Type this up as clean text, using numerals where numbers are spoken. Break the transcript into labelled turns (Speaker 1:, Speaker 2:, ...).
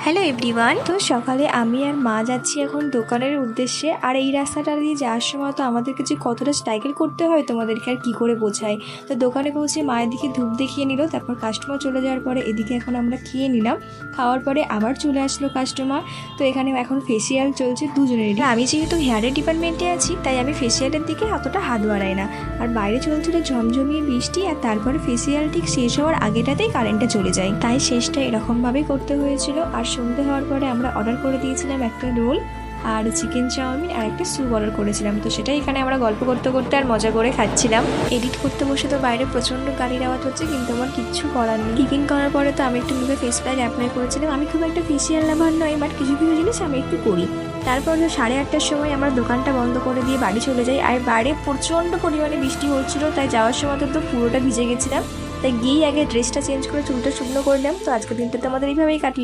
Speaker 1: Hello everyone. তো সকালে আমি আর মা যাচ্ছি এখন দোকানের উদ্দেশ্যে। আর এই রাস্তাটা দিয়ে যাওয়ার সময় তো আমাদেরকে যে কতটা স্ট্রাগল করতে হয় তোমাদেরকে আর কী করে বোঝাই। তো দোকানে পৌঁছে মায়ের দিকে ধূপ দেখিয়ে নিল, তারপর কাস্টমার চলে যাওয়ার পরে এদিকে এখন আমরা খেয়ে নিলাম। খাওয়ার পরে আবার চলে আসলো কাস্টমার। তো এখানে এখন ফেসিয়াল চলছে দুজনেরই। আমি যেহেতু হেয়ারের ডিপার্টমেন্টে আছি তাই আমি ফেসিয়ালের দিকে অতটা হাত বাড়াই না। আর বাইরে চলছিল ঝমঝমিয়ে বৃষ্টি, আর তারপরে ফেসিয়াল ঠিক শেষ হওয়ার আগেটাতেই কারেন্টটা চলে যায়, তাই শেষটা এরকমভাবেই করতে হয়েছিল। আর সন্ধে হওয়ার পরে আমরা অর্ডার করে দিয়েছিলাম একটা রোল আর চিকেন চাউমিন আর একটা স্যুপ অর্ডার করেছিলাম। তো সেটাই এখানে আমরা গল্প করতে করতে আর মজা করে খাচ্ছিলাম। এডিট করতে বসে তো বাইরে প্রচণ্ড গাড়ির আওয়াজ হচ্ছে, কিন্তু আমার কিচ্ছু করার নেই। টিফিন করার পরে তো আমি একটু মুখে ফেস প্যাক অ্যাপ্লাই করেছিলাম। আমি খুব একটা ফেসিয়াল লাভার নই, বাট কিছু কিছু জিনিস আমি একটু করি। তারপর 8:30টার সময় আমরা দোকানটা বন্ধ করে দিয়ে বাড়ি চলে যাই। আর বাইরে প্রচণ্ড পরিমাণে বৃষ্টি হচ্ছিল, তাই যাওয়ার সময় তো পুরোটা ভিজে গেছিলাম। তাই গিয়েই আগে ড্রেসটা চেঞ্জ করে চুলটা শুকনো করলাম। তো আজকের দিনটা তো আমাদের এইভাবেই কাটল।